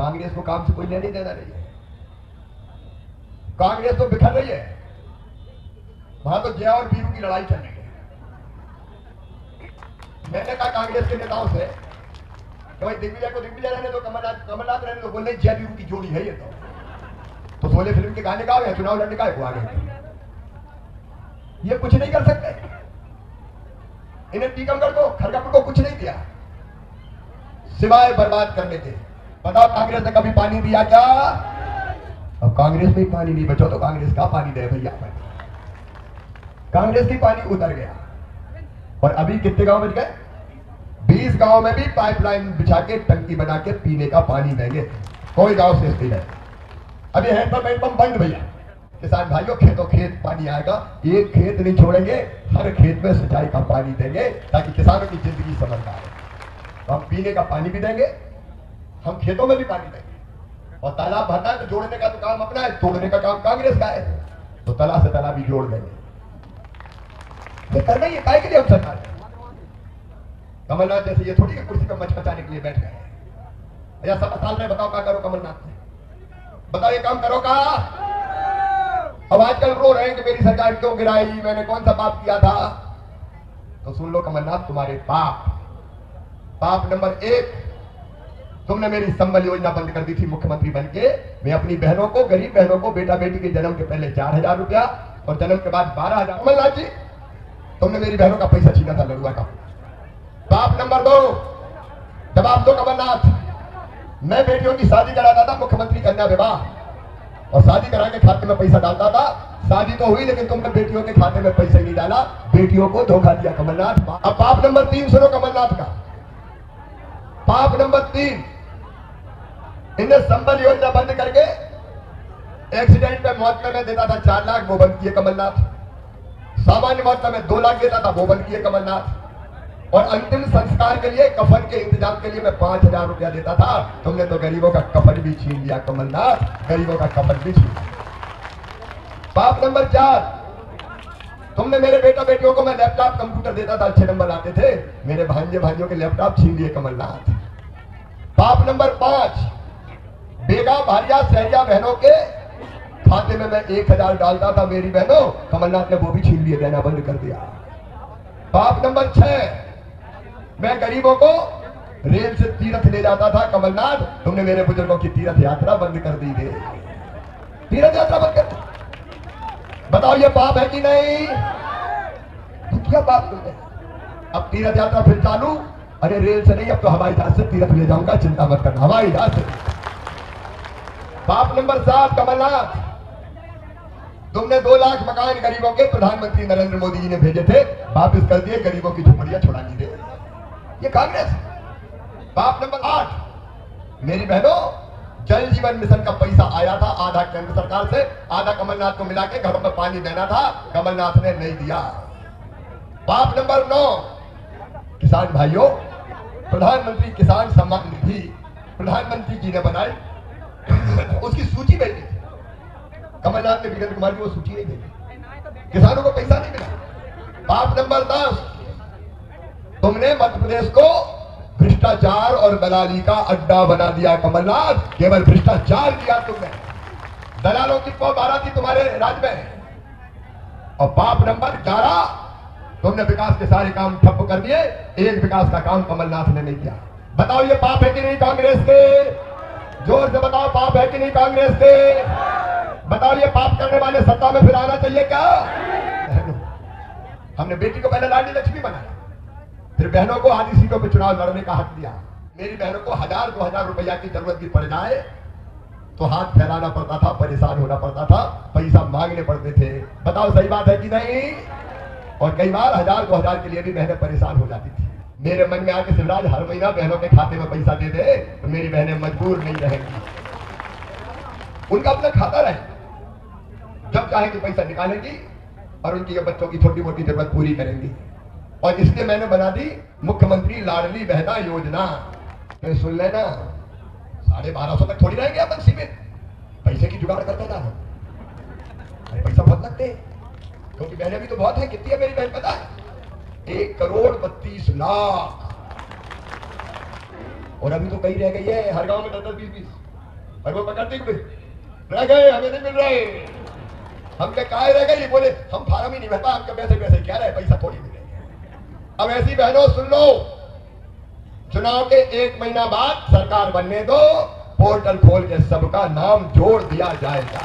कांग्रेस को काम से कोई लेने देना नहीं है। कांग्रेस तो बिखर रही है, वहां तो जया और वीरू की लड़ाई चल रही है। मैंने कहा कांग्रेस के नेताओं से कि भाई दिग्विजय को दिग्विजय रहने दो, कमलनाथ रहने दो। बोले जया वीरू की जोड़ी है ये तो शोले फिल्म के गाने गाओ या चुनाव लड़ने का को आगे। ये कुछ नहीं कर सकते। इन्हें टीकमगढ़ को, खड़गपुर को कुछ नहीं दिया सिवाय बर्बाद करने के। बताओ कांग्रेस ने कभी पानी दिया क्या? अब कांग्रेस में पानी नहीं बचा तो कांग्रेस का पानी दे भैया। कांग्रेस की पानी उतर गया। और अभी कितने गांव बच गए? 20 गांव में भी पाइपलाइन बिछा के टंकी बना के पीने का पानी देंगे। कोई गांव शेष नहीं है। अभी हैंडपंप बंद भैया। किसान भाइयों, खेतों खेत पानी आएगा, एक खेत नहीं छोड़ेंगे, हर खेत में सिंचाई का पानी देंगे ताकि किसानों की जिंदगी समझदार है। तो हम पीने का पानी भी देंगे, हम खेतों में भी पानी देंगे। और तालाब भरना है तो जोड़ने का तो काम अपना है, तोड़ने का काम कांग्रेस का है। तो तालाब से तालाब भी जोड़ देंगे। ये करना ही है, काय के लिए हम सरकार है। कमलनाथ जैसे ये थोड़ी कुर्सी पर मचमचाने के लिए बैठ गए। या सब साल में बताओ क्या करो कमलनाथ ने? बताओ ये काम करो का? अब आजकल रो रहे हैं कि मेरी सरकार क्यों गिराई, मैंने कौन सा पाप किया था। तो सुन लो कमलनाथ, तुम्हारे पाप नंबर 1, तुमने मेरी संबल योजना बंद कर दी थी मुख्यमंत्री बनके। मैं अपनी बहनों को, गरीब बहनों को, बेटा बेटी के जन्म के पहले 4000 रुपया और जन्म के बाद 12000। कमलनाथ जी, तुमने मेरी बहनों का पैसा छीना था लड़ुआ का। पाप नंबर 2, जवाब दो कमलनाथ। मैं बेटियों की शादी कराता था, मुख्यमंत्री कन्या विवाह, और शादी करा के खाते में पैसा डालता था। शादी तो हुई लेकिन तुमने बेटियों के खाते में पैसा नहीं डाला, बेटियों को धोखा दिया कमलनाथ। अब पाप नंबर 3 सुनो कमलनाथ का। पाप नंबर 3, इन्हें संबल योजना बंद करके एक्सीडेंट में मौत में मैं देता था 4 लाख, वो बंद किए कमलनाथ। सामान्य मौत में 2 लाख देता था, वो बंद किए कमलनाथ। और अंतिम संस्कार के लिए, कफन के इंतजाम के लिए मैं 5000 रुपया देता था। तुमने तो गरीबों का कफन भी छीन लिया कमलनाथ, गरीबों का कफन भी छीन लिया। पाप नंबर 4, तुमने मेरे बेटा बेटियों को मैं लैपटॉप कंप्यूटर देता था, अच्छे नंबर आते थे, मेरे भांजे भाइयों के लैपटॉप छीन लिए कमलनाथ। पाप नंबर 5, बेगा भारिया सहरिया बहनों के खाते में मैं 1000 डालता था मेरी बहनों, कमलनाथ ने वो भी छीन लिए, देना बंद कर दिया। पाप नंबर 6, मैं गरीबों को रेल से तीर्थ ले जाता था कमलनाथ, तुमने मेरे बुजुर्गों की तीर्थ यात्रा बंद कर दी है। तीर्थ यात्रा बंद कर दी। बताओ ये पाप है कि नहीं? तो क्या पाप तुमने? अब तीर्थ यात्रा फिर चालू। अरे रेल से नहीं, अब तो हवाई जहाज से तीर्थ ले जाऊंगा, चिंता मत करना, हवाई जहाज से। पाप नंबर 7 कमलनाथ, तुमने 2 लाख मकान गरीबों के प्रधानमंत्री नरेंद्र मोदी जी ने भेजे थे, वापस कर दिए, गरीबों की झुपड़ियां छुड़ा दी दे। ये कांग्रेस। पाप नंबर 8, मेरी बहनों, जल जीवन मिशन का पैसा आया था, आधा केंद्र सरकार से, आधा कमलनाथ को मिला के घरों में पानी देना था, कमलनाथ ने नहीं दिया। पाप नंबर 9, किसान भाइयों, प्रधानमंत्री किसान सम्मान निधि प्रधानमंत्री जी ने बनाई, उसकी सूची भेजी, कमलनाथ ने वीरेंद्र कुमार की वो सूची नहीं भेजी, किसानों को पैसा नहीं मिला। पाप नंबर 10, तुमने मध्य प्रदेश को भ्रष्टाचार और दलाली का अड्डा बना दिया कमलनाथ, केवल भ्रष्टाचार किया तुमने, दलालों की पौधारा थी तुम्हारे राज्य में। और पाप नंबर 11, तुमने विकास के सारे काम ठप्प कर दिए, एक विकास का काम कमलनाथ ने नहीं किया। बताओ ये पाप है कि नहीं कांग्रेस के? जोर से बताओ, पाप है कि नहीं कांग्रेस के? बताओ ये पाप करने वाले सत्ता में फिर आना चाहिए क्या? हमने बेटी को पहले लाडली लक्ष्मी बनाया, फिर बहनों को आधी सीटों पर चुनाव लड़ने का हक दिया। मेरी बहनों को 1000-2000 रुपया की जरूरत भी पड़ जाए तो हाथ फैलाना पड़ता था, परेशान होना पड़ता था, पैसा मांगने पड़ते थे। बताओ सही बात है कि नहीं? और कई बार 1000-2000 के लिए भी बहनें परेशान हो जाती थी। मेरे मन में आके शिवराज हर महीना बहनों के खाते में पैसा दे दे तो मेरी बहनें मजबूर नहीं रहेंगी, उनका अपना खाता रहे, जब चाहेंगे पैसा निकालेंगी और उनकी बच्चों की छोटी मोटी जरूरत पूरी करेंगी। और इसलिए मैंने बना दी मुख्यमंत्री लाडली बहना योजना। तो सुन लेना, 1250 तक थोड़ी रहेंगे अपन सीमित, पैसे की जुगाड़ करते जाना। पैसा बहुत लगते, क्योंकि बहनें भी तो बहुत है। कितनी है मेरी बहन पता है? 1,32,00,000। और अभी तो कहीं रह गई है, हर गांव में 10-10, 20-20। और वो पकड़ती रह गए, हमें नहीं मिल रहे। हमके काहे रह गए? बोले हम फार्म ही नहीं भरता, आपके पैसे पैसे क्या रहे, पैसा थोड़ी मिलेंगे। अब ऐसी बहनों सुन लो, चुनाव के 1 महीना बाद सरकार बनने दो, पोर्टल खोल के सबका नाम जोड़ दिया जाएगा।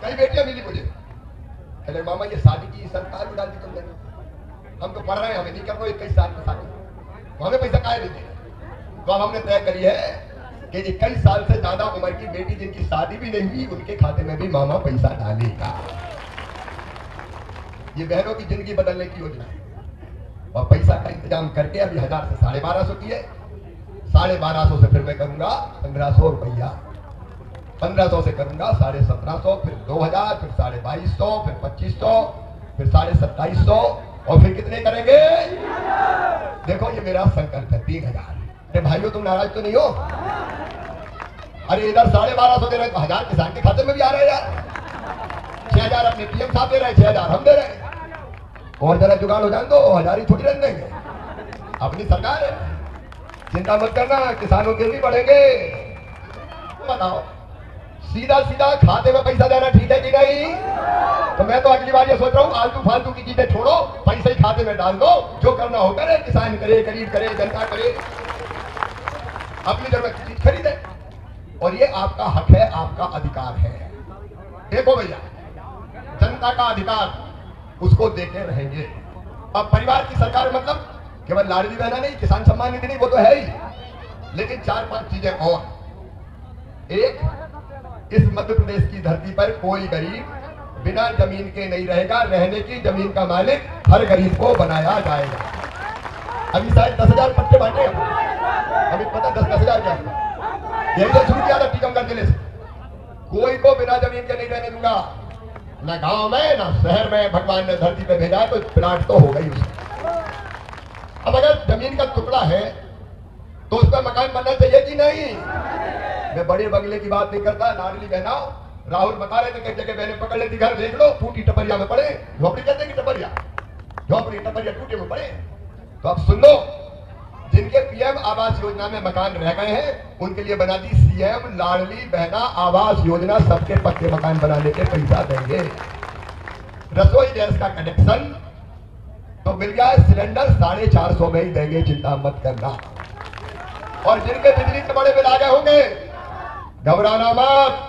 कई बेटियां मिली मुझे, कहते मामा ये शादी की सरकार भी डाल दी तुमने, हम तो पढ़ रहे हैं, हमें नहीं करना 21 साल में शादी, तो हमें पैसा काहे देते? तो अब हमने तय करी है कि 21 साल से ज्यादा उम्र की बेटी जिनकी शादी भी नहीं हुई, उनके खाते में भी मामा पैसा डालेगा। ये बहनों की जिंदगी बदलने की योजना है। और पैसा का इंतजाम करके अभी 1000 से 1250 की है, 1250 से फिर मैं करूंगा 1500 रुपया, 1500 से करूंगा 1750, फिर 2000, फिर 2250, फिर 2500, फिर 2750 और फिर कितने करेंगे? देखो ये मेरा संकल्प है 3000। अरे भाइयों तुम नाराज तो नहीं हो? अरे इधर 1250 दे रहे हैं तो 1000 किसान के खाते में भी आ रहे हैं यार। 6000 अपने पीएम साहब दे रहे हैं, 6000 हम दे रहे हैं। और जरा जुगाड़ हो जाए तो 1000 ही थोड़ी रख देंगे, अपनी सरकार है, चिंता मत करना, किसानों के भी बढ़ेंगे। बताओ सीधा सीधा खाते में पैसा देना ठीक है कि नहीं? तो मैं तो अगली बार ये सोच रहा हूँ आलतू फालतू की चीजें छोड़ो, पैसे ही खाते में डाल दो, जो करना हो करे, किसान करे, गरीब करे, जनता करे, अपनी जरूरत की चीज खरीदे। और ये आपका हक है, आपका अधिकार है। देखो भैया, जनता का अधिकार उसको देते रहेंगे। अब परिवार की सरकार मतलब केवल लाडली बहना नहीं, किसान सम्मान निधि नहीं, वो तो है ही, लेकिन 4-5 चीजें और। एक, इस मध्य प्रदेश की धरती पर कोई गरीब बिना जमीन के नहीं रहेगा, रहने की जमीन का मालिक हर गरीब को बनाया जाएगा। अभी शायद 10,000 पट्टे बांटे, अभी पता 10,000 क्या यही तो शुरू किया था टीकमगढ़ जिले से। कोई को बिना जमीन के नहीं रहने दूंगा, ना गांव में ना शहर में। भगवान ने धरती पे भेजा है तो प्लाट तो हो गई उसकी। अब अगर जमीन का टुकड़ा है तो उस पर मकान बनना चाहिए कि नहीं? मैं बड़े बंगले की बात नहीं करता, लाडली बहना राहुल बता रहे थे कई जगह बहने पकड़ लेती, घर देख लो टूटी टपरिया में पड़े, झोपड़ी कहते हैं कि टपरिया, झोपड़ी टपरिया टूटे में पड़े। तो अब सुन लो, जिनके पीएम आवास योजना में मकान रह गए हैं उनके लिए बना दी सीएम लाडली बहना आवास योजना, सबके पक्के मकान बनाने के पैसा देंगे। रसोई गैस का कनेक्शन तो मिल गया, सिलेंडर 450 में ही देंगे, चिंता मत करना। और जिनके बिजली के बड़े बिल आ गए होंगे, घबराना मत,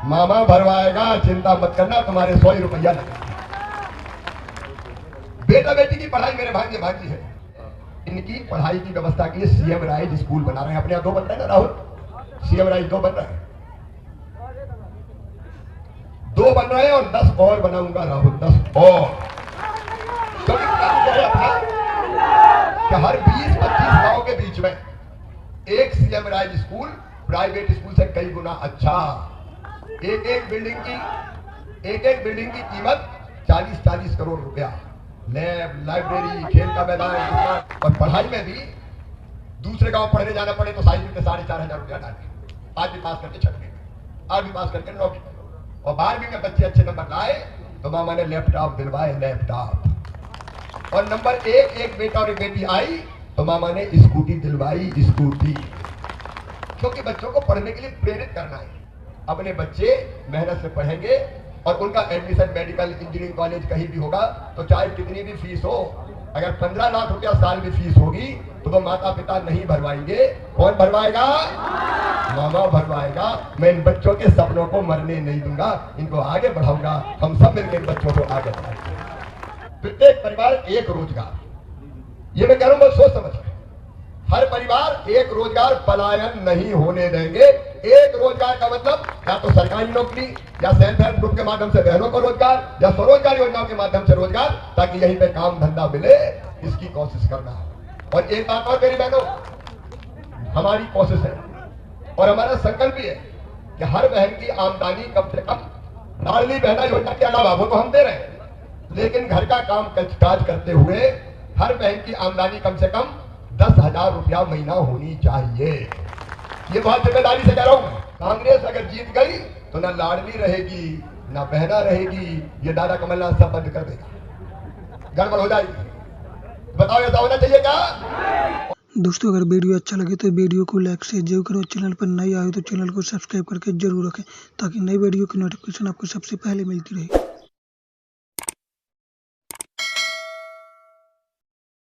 मामा भरवाएगा, चिंता मत करना, तुम्हारे 100 रुपया लगेगा। बेटा बेटी की पढ़ाई मेरे भांजे भांजी है, इनकी पढ़ाई की व्यवस्था के लिए सीएम राइज स्कूल बना रहे हैं। अपने यहाँ 2 बन रहे हैं ना राहुल, सीएम राइज 2 बन रहे हैं, 2 बन रहे हैं और 10 और बनाऊंगा राहुल, 10 और। तो क्या हर 20-25 गांव के बीच में एक CM rise school private school से कई गुना अच्छा। एक बिल्डिंग की कीमत 40-40 करोड़ रुपया, लैब, लाइब्रेरी, खेल का मैदान, और पढ़ाई में भी दूसरे गांव पढ़ने जाना पड़े तो साइकिल के 4,500 रुपया डाले। 8वीं पास करके 6वीं, 8वीं पास करके 9वीं, और 12वीं में बच्चे अच्छे नंबर लाए तो मामा ने लैपटॉप दिलवाए, लैपटॉप। और नंबर 1 बेटा और एक बेटी आई तो मामा ने स्कूटी दिलवाई, स्कूटी। क्योंकि बच्चों को पढ़ने के लिए प्रेरित करना है। अपने बच्चे मेहनत से पढ़ेंगे और उनका एडमिशन मेडिकल, इंजीनियरिंग कॉलेज कहीं भी होगा तो चाहे कितनी भी फीस हो, अगर 15 लाख रुपया साल में फीस होगी तो वो माता पिता नहीं भरवाएंगे। कौन भरवाएगा? मामा भरवाएगा। मैं इन बच्चों के सपनों को मरने नहीं दूंगा, इनको आगे बढ़ाऊंगा। हम सब मिलकर इन बच्चों को आगे बढ़ाएंगे। प्रत्येक परिवार एक रोजगार, ये मैं कह रहा हूं, सोच समझ के। हर परिवार एक रोजगार, पलायन नहीं होने देंगे। एक रोजगार का मतलब या तो सरकारी नौकरी या सेल्फ हेल्प ग्रुप के माध्यम से बहनों को रोजगार या स्वरोजगार योजनाओं के माध्यम से रोजगार, ताकि यहीं पे काम धंधा मिले, इसकी कोशिश करना है। और एक बात और मेरी बहनों, हमारी कोशिश है और हमारा संकल्प भी है कि हर बहन की आमदनी कम से कम, लाडली बहना योजना के अलावा वो तो हम दे रहे हैं, लेकिन घर का काम काज करते हुए हर बहन की आमदनी कम से कम 10,000 रुपया महीना होनी चाहिए। ये बहुत जिम्मेदारी से कह रहा हूं। कांग्रेस अगर जीत गई तो ना लाडली रहेगी ना बहना रहेगी, ये दादा कमलनाथ सब बंद कर देगा, गड़बड़ हो जाएगी। बताओ ऐसा होना चाहिए क्या? दोस्तों अगर वीडियो अच्छा लगे तो वीडियो को लाइक से जरूर करो। चैनल पर नए आए तो चैनल को सब्सक्राइब करके जरूर रखें ताकि नई वीडियो की नोटिफिकेशन आपको सबसे पहले मिलती रहे।